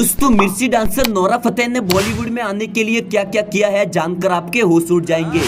दोस्तों मिर्ची dancer Nora Fatehi ने बॉलीवुड में आने के लिए क्या क्या किया है जानकर आपके होश उड़ जाएंगे।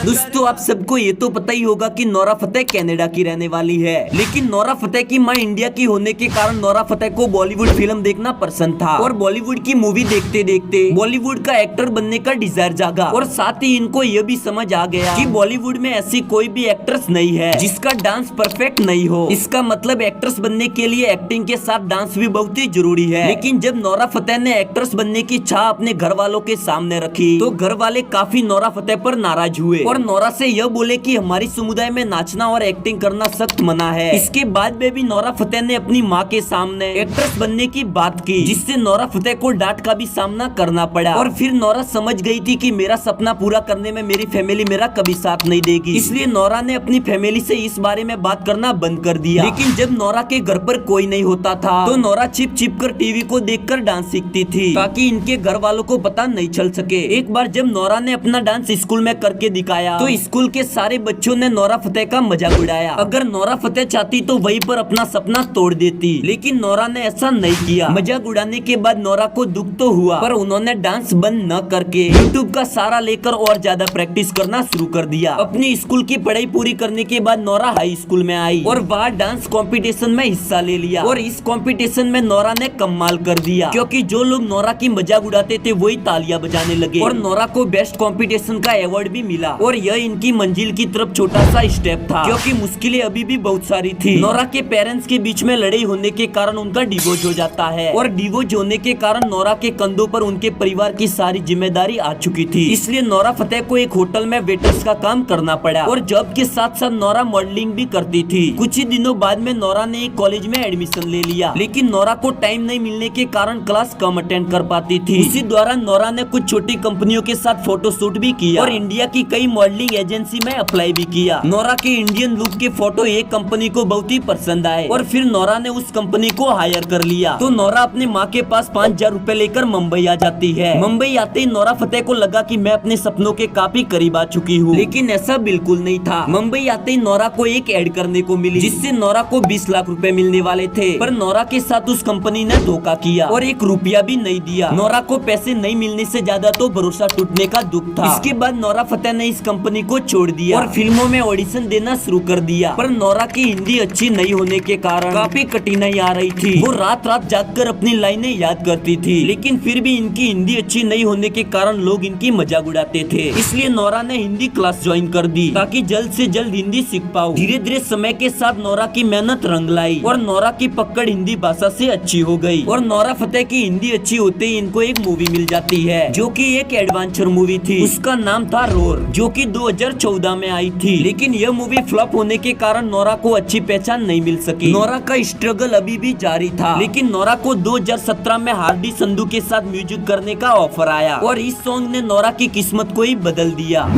दोस्तों आप सबको ये तो पता ही होगा कि नोरा फतेही कनाडा की रहने वाली है, लेकिन नोरा फतेही की मां इंडिया की होने के कारण नोरा फतेही को बॉलीवुड फिल्म देखना पसंद था और बॉलीवुड की मूवी देखते देखते बॉलीवुड का एक्टर बनने का डिजायर जागा और साथ ही इनको ये भी समझ आ गया कि बॉलीवुड में ऐसी कोई भी एक्ट्रेस नहीं है जिसका डांस परफेक्ट नहीं हो। इसका मतलब एक्ट्रेस बनने के लिए एक्टिंग के साथ डांस भी बहुत ही जरूरी है। लेकिन जब नोरा फतेही ने एक्ट्रेस बनने की चाह अपने घर वालों के सामने रखी तो घर वाले काफी नोरा फतेही पर नाराज हुए और नोरा से यह बोले कि हमारी समुदाय में नाचना और एक्टिंग करना सख्त मना है। इसके बाद में भी नोरा फतेही ने अपनी माँ के सामने एक्ट्रेस बनने की बात की, जिससे नोरा फतेही को डांट का भी सामना करना पड़ा और फिर नोरा समझ गई थी कि मेरा सपना पूरा करने में मेरी फैमिली मेरा कभी साथ नहीं देगी। इसलिए नोरा ने अपनी फैमिली से इस बारे में बात करना बंद कर दिया। लेकिन जब नोरा के घर पर कोई नहीं होता था तो नोरा छिप छिप कर टीवी को देखकर डांस सीखती थी ताकि इनके घर वालों को पता नहीं चल सके। एक बार जब नोरा ने अपना डांस स्कूल में करके दिखाया तो स्कूल के सारे बच्चों ने नोरा फतेही का मजाक उड़ाया। अगर नोरा फतेही चाहती तो वहीं पर अपना सपना तोड़ देती, लेकिन नोरा ने ऐसा नहीं किया। मजाक उड़ाने के बाद नोरा को दुख तो हुआ, पर उन्होंने डांस बंद न करके यूट्यूब का सहारा लेकर और ज्यादा प्रैक्टिस करना शुरू कर दिया। अपनी स्कूल की पढ़ाई पूरी करने के बाद नोरा हाई स्कूल में आई और वहाँ डांस कंपटीशन में हिस्सा ले लिया और इस कंपटीशन में नोरा ने कमाल कर दिया, क्योंकि जो लोग नोरा की मजाक उड़ाते थे वही तालियां बजाने लगे और नोरा को बेस्ट कंपटीशन का अवार्ड भी मिला। और यह इनकी मंजिल की तरफ छोटा सा स्टेप था, क्योंकि मुश्किलें अभी भी बहुत सारी थी। नोरा के पेरेंट्स के बीच में लड़ाई होने के कारण उनका डिवोर्स हो जाता है और डिवोर्स होने के कारण नोरा के कंधों पर उनके परिवार की सारी जिम्मेदारी आ चुकी थी। इसलिए नोरा फतेही को एक होटल में वेटर्स का काम करना पड़ा और जॉब के साथ साथ नोरा मॉडलिंग भी करती थी। कुछ ही दिनों बाद में नोरा ने एक कॉलेज में एडमिशन ले लिया, लेकिन नोरा को टाइम नहीं मिलने के कारण क्लास कम अटेंड कर पाती थी। इसी दौरान नोरा ने कुछ छोटी कंपनियों के साथ फोटोशूट भी किया और इंडिया की कई मॉडलिंग एजेंसी में अप्लाई भी किया। नोरा के इंडियन लुक के फोटो एक कंपनी को बहुत ही पसंद आए और फिर नोरा ने उस कंपनी को हायर कर लिया। तो नोरा अपनी माँ के पास 5,000 रुपए लेकर मुंबई आ जाती है। मुंबई आते ही नोरा फतेही को लगा कि मैं अपने सपनों के काफी करीब आ चुकी हूँ, लेकिन ऐसा बिल्कुल नहीं था। मुंबई आते ही नोरा को एक एड करने को मिली, जिससे नोरा को 20 लाख रुपए मिलने वाले थे, पर नोरा के साथ उस कंपनी ने धोखा किया और 1 रुपया भी नहीं दिया। नोरा को पैसे नहीं मिलने से ज्यादा तो भरोसा टूटने का दुख था। इसके बाद नोरा फतेही ने इस कंपनी को छोड़ दिया और फिल्मों में ऑडिशन देना शुरू कर दिया, पर नोरा की हिंदी अच्छी नहीं होने के कारण काफी कठिनाई आ रही थी। वो रात रात जागकर अपनी लाइनें याद करती थी, लेकिन फिर भी इनकी हिंदी अच्छी नहीं होने के कारण लोग इनकी मजाक उड़ाते थे। इसलिए नोरा ने हिंदी क्लास ज्वाइन कर दी ताकि जल्द से जल्द हिंदी सीख पाओ। धीरे धीरे समय के साथ नोरा की मेहनत रंग लाई और नोरा की पकड़ हिंदी भाषा से अच्छी हो गई और नोरा फतेही की हिंदी अच्छी होते ही इनको एक मूवी मिल जाती है, जो कि एक एडवेंचर मूवी थी। उसका नाम था रोर, जो कि 2014 में आई थी। लेकिन यह मूवी फ्लॉप होने के कारण नोरा को अच्छी पहचान नहीं मिल सकी। नोरा का स्ट्रगल अभी भी जारी था, लेकिन नोरा को 2017 में हार्डी संधू के साथ म्यूजिक करने का ऑफर आया और इस सॉन्ग ने नोरा की किस्मत को ही बदल दिया।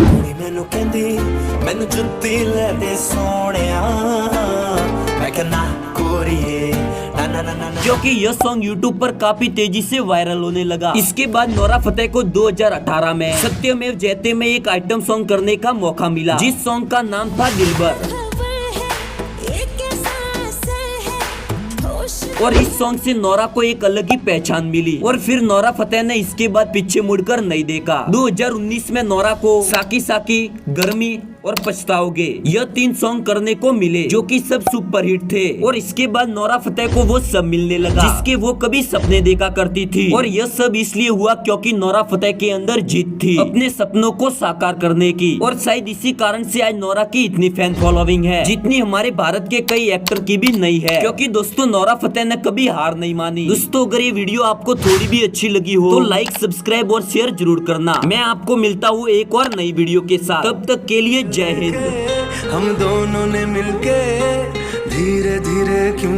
क्योंकि यह सॉन्ग यूट्यूब पर काफी तेजी से वायरल होने लगा। इसके बाद नोरा फतेही को 2018 में सत्यमेव जयते में एक आइटम सॉन्ग करने का मौका मिला, जिस सॉन्ग का नाम था दिलबर। और इस सॉन्ग से नोरा को एक अलग ही पहचान मिली और फिर नोरा फतेही ने इसके बाद पीछे मुड़कर नहीं देखा। 2019 में नोरा को साकी साकी, गर्मी और पछताओगे यह 3 सॉन्ग करने को मिले, जो कि सब सुपरहिट थे। और इसके बाद नोरा फतेही को वो सब मिलने लगा जिसके वो कभी सपने देखा करती थी। और यह सब इसलिए हुआ क्योंकि नोरा फतेही के अंदर जिद थी अपने सपनों को साकार करने की। और शायद इसी कारण से आज नोरा की इतनी फैन फॉलोइंग है, जितनी हमारे भारत के कई एक्टर की भी नहीं है। क्योंकि दोस्तों नोरा फतेही ने कभी हार नहीं मानी। दोस्तों अगर ये वीडियो आपको थोड़ी भी अच्छी लगी हो तो लाइक, सब्सक्राइब और शेयर जरूर करना। मैं आपको मिलता हूँ एक और नई वीडियो के साथ, तब तक के लिए जय हिंद। हम दोनों ने मिलके धीरे धीरे क्यों